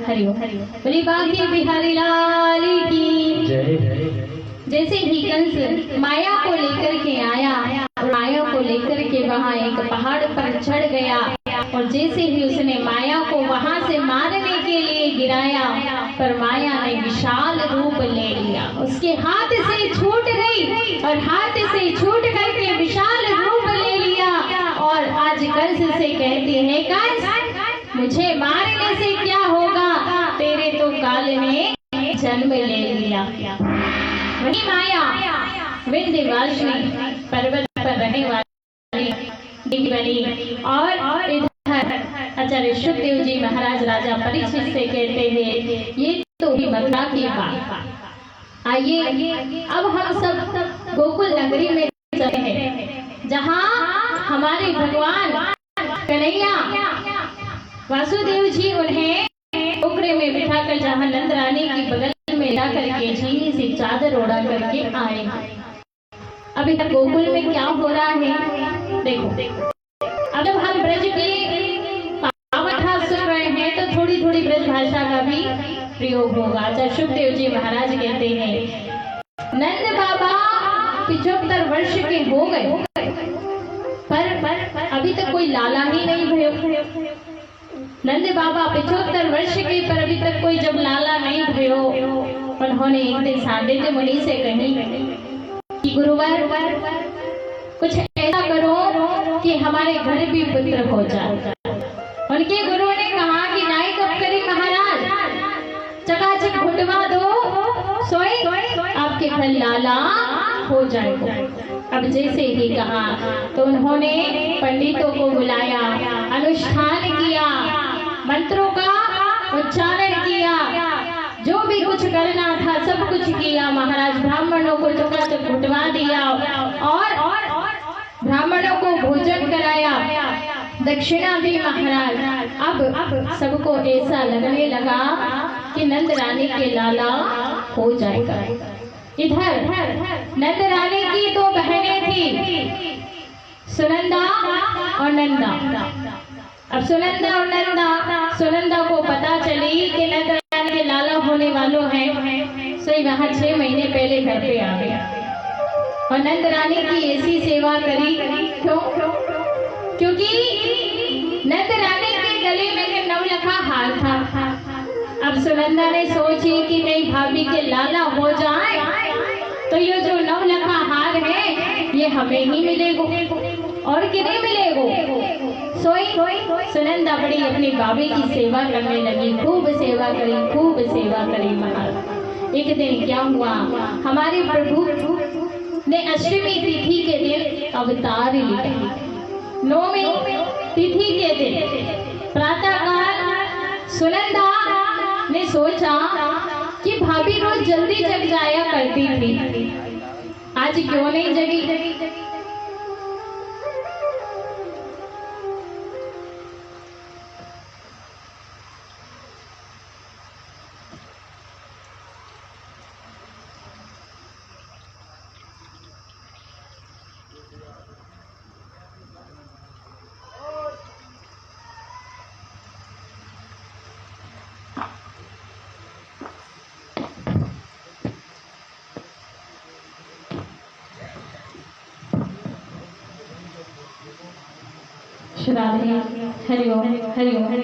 हरिओम बोली बांके बिहारी लाल की जय। जैसे ही कंस माया को लेकर के आया और माया को लेकर के वहाँ एक पहाड़ पर चढ़ गया और जैसे ही उसने माया को वहाँ से मारने के लिए गिराया पर माया ने विशाल रूप ले लिया, उसके हाथ से छूट गई और हाथ से छूट करके विशाल रूप ले लिया। और आज कंस से कहती है, कंस मुझे मारने से क्या होगा, तेरे तो काल ने जन्म ले लिया। वही माया विंध्यवासिनी पर्वत पर रहने वाली बनी और इधर आचार्य शुकदेव जी महाराज राजा परीक्षित से कहते हैं, ये तो ही मथुरा की बात। आइए अब हम सब गोकुल नगरी में चले हैं, जहाँ हमारे भगवान कन्हैया वासुदेव जी उन्हें टोकरे में बिठा कर जहाँ नंद रानी की बगल में जा करके झीनी सी चादर ओढ़ा करके आए। अभी तक गोकुल में क्या हो रहा है देखो। अब जब हम ब्रज की पावथा सुन रहे हैं तो थोड़ी थोड़ी ब्रज भाषा का भी प्रयोग होगा। आचार्य शुकदेव जी महाराज कहते हैं, नंद बाबा 75 वर्ष के हो गए पर अभी तक कोई लाला ही नहीं भयो। नंद बाबा 75 वर्ष के पर अभी तक कोई जब लाला नहीं भयो, उन्होंने एक दिन सांडिल्य मुनि से कही कि गुरुवर कुछ ऐसा करो कि हमारे घर भी पुत्र हो जाए। उनके गुरु ने कहा कि नाई कब करे महाराज, चकाचक घुटवा दो, सोए आपके घर लाला हो जाएगा। अब जैसे ही कहा तो उन्होंने पंडितों को बुलाया, अनुष्ठान किया, मंत्रों का उच्चारण किया, जो भी कुछ करना था सब कुछ किया। महाराज ब्राह्मणों को चकाचक घुटवा दिया और ब्राह्मणों को भोजन कराया, दक्षिणा दी महाराज। अब सबको ऐसा लगने लगा कि नंद रानी के लाला हो जाएगा। इधर नंद रानी की 2 बहनें थी, सुनंदा और नंदा। अब सुनंदा और नंदा, सुनंदा को पता चली कि नंद रानी के लाला होने वालों हैं, सही वहाँ 6 महीने पहले घर पे आ गया और नंद रानी की ऐसी सेवा करी। क्यों? क्योंकि नंद रानी के गले में 9 लखा हार था। अब सुनंदा ने सोची कि नहीं भाभी के लाला हो जाए तो ये जो 9 लखा हार है ये हमें ही मिलेगो और किन्हें मिलेगो। सोई सुनंदा बड़ी अपनी भाभी की सेवा करने लगी, खूब सेवा करी महाराज। एक दिन क्या हुआ, हमारे प्रभु ने अष्टमी तिथि के दिन अवतार लिया। 9वीं तिथि के दिन प्रातःकाल सुनंदा ने सोचा कि भाभी रोज जल्दी जग जाया करती थी, आज क्यों नहीं जगी। हरिओम।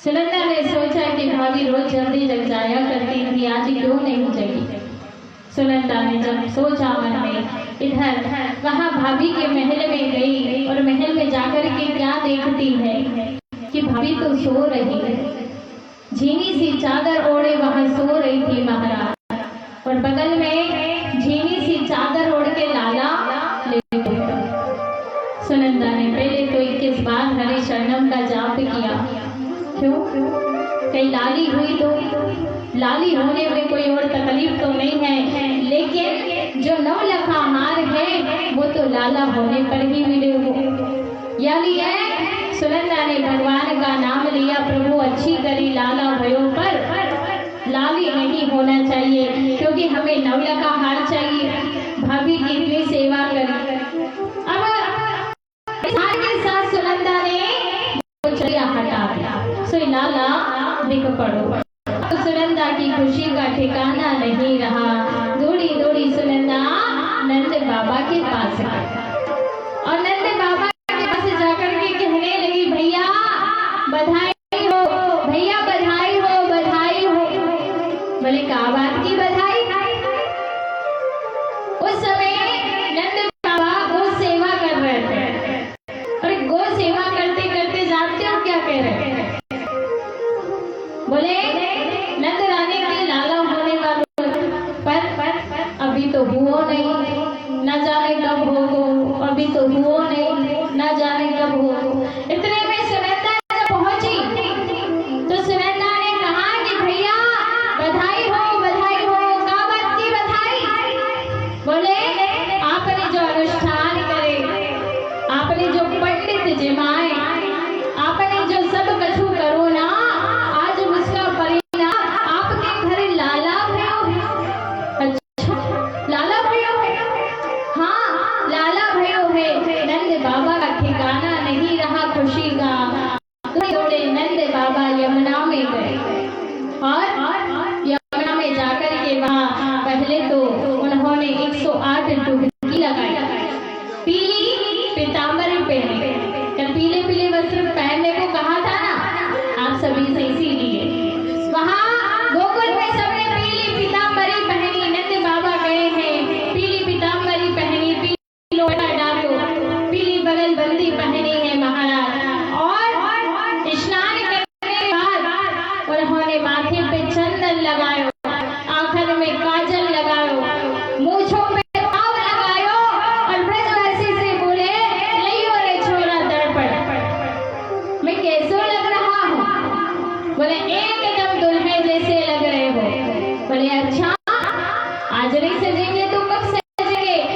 सुनंदा ने सोचा कि भाभी रोज जल्दी जग जाया करती थी, आज क्यों नहीं जगी। सुनंदा ने जब सोचा मन में, इधर वहाँ भाभी के महल में गई और महल में जाकर के क्या देखती है कि भाभी तो सो रही है, झीनी सी चादर ओढ़े वहाँ सो रही थी महाराज, और बगल में झीनी सी चादर ओढ़ के लाला ले। सुनंदा ने पहले तो 21 बार हरि शरणम का जाप किया। क्यों? कहीं लाली हुई तो लाली होने में कोई और तकलीफ तो नहीं है, लेकिन जो 9 लखा हार है वो तो लाला होने पर ही मिलेगा। यानी है सुनंदा ने भगवान का नाम लिया, प्रभु अच्छी करी लाला भयो पर लाली नहीं होना चाहिए, क्योंकि हमें 9 लखा हार चाहिए। भाभी की इतनी सेवा करी। अब लाला दिख पड़ो। सुनंदा की खुशी का ठिकाना नहीं रहा। दौड़ी दौड़ी सुनंदा नंद बाबा के पास गई और नंद बाबा के पास जाकर के कहने लगी, भैया बधाई हो, भैया बधाई हो, बधाई हो। बोले क्या बात की बधाई? उस समय नंद बाबा गो सेवा कर रहे थे और गो सेवा करते करते जानते हो क्या कह रहे थे? बोले नंद रानी के लाला होने वालों पर अभी तो हुआ नहीं, न जाने कब हो, अभी तो हुआ नहीं, न जाने कब हो। इतने में सुनंदा जब पहुंची तो सुनंदा ने कहा कि भैया बधाई हो, बधाई हो। क्या बात की बधाई? बोले आपने जो अनुष्ठान करे, आपने जो पंडित जमाए, आपने जो सब कछु करो ना, आज उसका परिणाम आपके घर लाला भयो है। अच्छा लाला भयो है? हाँ लाला भयो है। नंद बाबा का ठिकाना नहीं रहा खुशी का। दौड़े नंद बाबा यमुना में गए और यमुना में जाकर के वहाँ पहले तो उन्होंने 108 डुबकी लगाई, पीली पीतांबरी पहनी। पीले पीले वस्त्र पहनने को कहा था ना आप सभी से, इसीलिए वहाँ गोकुल में सबने पीली पीतांबरी पहनी। नंद बाबा गए हैं, पीली पीतांबरी पहनी, पीली लोटा डालो, पीली बगल बंदी पहनी है महाराज। और स्नान करने के बाद उन्होंने माथे पे चंदन लगायो, आंखों में काजल लगायो, मूंछों पे पाव लगायो और ब्रजवासी से बोले, लियो रे छोरा दर्पण, मैं कैसे लग रहा हूँ? बोले एकदम दुल्हे जैसे लग रहे हो। बोले अच्छा आज नहीं सजे